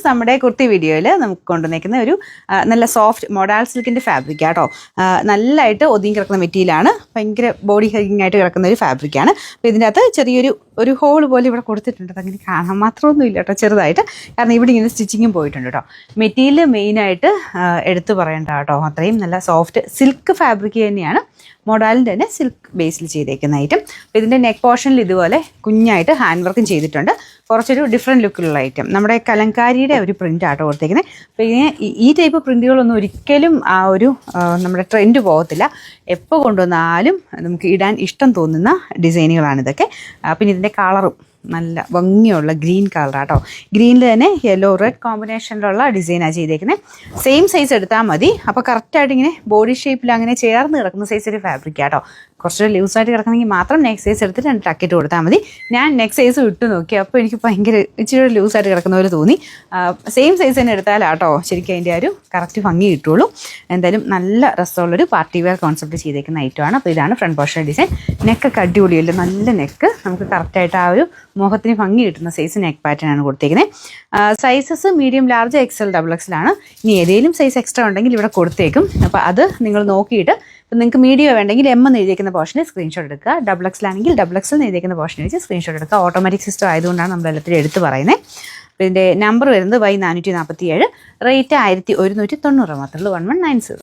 നമ്മുടെ കുർത്തി വീഡിയോയിൽ നമുക്ക് കൊണ്ടുവന്നിരിക്കുന്ന ഒരു നല്ല സോഫ്റ്റ് മൊഡാൾ സിൽക്കിൻ്റെ ഫാബ്രിക് ആട്ടോ. നല്ലതായിട്ട് ഒതുങ്ങി കിടക്കുന്ന മെറ്റീരിയലാണ്. ഭയങ്കര ബോഡി ഹഗ്ഗിങ് ആയിട്ട് കിടക്കുന്ന ഒരു ഫാബ്രിക്കാണ്. അപ്പോൾ ഇതിൻ്റെ അകത്ത് ചെറിയൊരു ഹോൾ പോലെ ഇവിടെ കൊടുത്തിട്ടുണ്ട്. അതങ്ങനെ കാണാൻ മാത്രമൊന്നും ഇല്ല കേട്ടോ, ചെറുതായിട്ട്. കാരണം ഇവിടെ ഇങ്ങനെ സ്റ്റിച്ചിങ്ങും പോയിട്ടുണ്ട് കേട്ടോ. മെറ്റീരിയൽ മെയിനായിട്ട് എടുത്തു പറയേണ്ട കേട്ടോ, അത്രയും നല്ല സോഫ്റ്റ് സിൽക്ക് ഫാബ്രിക് തന്നെയാണ്. മൊഡാലിൻ്റെ തന്നെ സിൽക്ക് ബേസിൽ ചെയ്തേക്കുന്ന ഐറ്റം. അപ്പോൾ ഇതിൻ്റെ നെക്ക് പോർഷനിൽ ഇതുപോലെ കുഞ്ഞായിട്ട് ഹാൻഡ് വർക്കും ചെയ്തിട്ടുണ്ട്. കുറച്ചൊരു ഡിഫറെൻറ്റ് ലുക്കിലുള്ള ഐറ്റം. നമ്മുടെ കലങ്കാരിയുടെ ഒരു പ്രിൻ്റ് ആട്ടോ കൊടുത്തേക്കുന്നത്. അപ്പോൾ ഇതിന് ഈ ടൈപ്പ് പ്രിൻറ്റുകളൊന്നും ഒരിക്കലും ആ ഒരു നമ്മുടെ ട്രെൻഡ് പോകത്തില്ല. എപ്പോൾ കൊണ്ടുവന്നാലും നമുക്ക് ഇടാൻ ഇഷ്ടം തോന്നുന്ന ഡിസൈനുകളാണിതൊക്കെ. പിന്നെ ഇതിൻ്റെ കളറും നല്ല ഭംഗിയുള്ള ഗ്രീൻ കളറാട്ടോ. ഗ്രീനിൽ തന്നെ യെല്ലോ റെഡ് കോമ്പിനേഷനിലുള്ള ഡിസൈനാണ് ചെയ്തേക്കുന്നത്. സെയിം സൈസ് എടുത്താൽ മതി. അപ്പോൾ കറക്റ്റായിട്ട് ഇങ്ങനെ ബോഡി ഷേപ്പിൽ അങ്ങനെ ചേർന്ന് കിടക്കുന്ന സൈസ് ഒരു ഫാബ്രിക് ആട്ടോ. കുറച്ച് ലൂസായിട്ട് കിടക്കണമെങ്കിൽ മാത്രം നെക്ക് സൈസ് എടുത്തിട്ട് 2 ടക്കിട്ട് കൊടുത്താൽ മതി. ഞാൻ നെക്ക് സൈസ് ഇട്ട് നോക്കി, അപ്പോൾ എനിക്ക് ഭയങ്കര ഇച്ചിരി ലൂസായിട്ട് കിടക്കുന്ന പോലെ തോന്നി. സെയിം സൈസ് തന്നെ എടുത്താലാട്ടോ ശരിക്കും അതിൻ്റെ ഒരു കറക്റ്റ് ഭംഗി കിട്ടുള്ളൂ. എന്തായാലും നല്ല രസമുള്ളൊരു പാർട്ടി വെയർ കോൺസെപ്റ്റ് ചെയ്തേക്കുന്ന ഐറ്റമാണ്. അപ്പോൾ ഇതാണ് ഫ്രണ്ട് പോർഷൻ ഡിസൈൻ. നെക്കൊക്കെ അടിപൊളിയല്ലേ, നല്ല നെക്ക്. നമുക്ക് കറക്റ്റായിട്ട് ആ ഒരു മുഖത്തിന് ഭംഗി കിട്ടുന്ന സൈസ് നെക്ക് പാറ്റേൺ ആണ് കൊടുത്തേക്കുന്നത്. Sizes medium, large, XL, XXL ആണ്. ഇനി ഏതെങ്കിലും സൈസ് എക്സ്ട്രാ ഉണ്ടെങ്കിൽ ഇവിടെ കൊടുത്തേക്കും. അപ്പോൾ അത് നിങ്ങൾ നോക്കിയിട്ട്, ഇപ്പം നിങ്ങൾക്ക് മീഡിയം വേണ്ടെങ്കിൽ M എന്ന് എഴുതിയേക്കുന്ന പോർഷനിൽ സ്ക്രീൻഷോട്ട് എടുക്കുക. XXL ആണെങ്കിൽ XXL എന്ന് എഴുതിയേക്കുന്ന പോർഷൻ വെച്ച് സ്ക്രീൻഷോട്ട് എടുക്കുക. ഓട്ടോമാറ്റിക് സിസ്റ്റം ആയതുകൊണ്ടാണ് നമ്മൾ എല്ലാത്തിലും എടുത്ത് പറയുന്നത്. അപ്പോൾ ഇതിൻ്റെ നമ്പർ വരുന്നത് Y447, റേറ്റ് 1190 മാത്രമേ ഉള്ളൂ. 1190.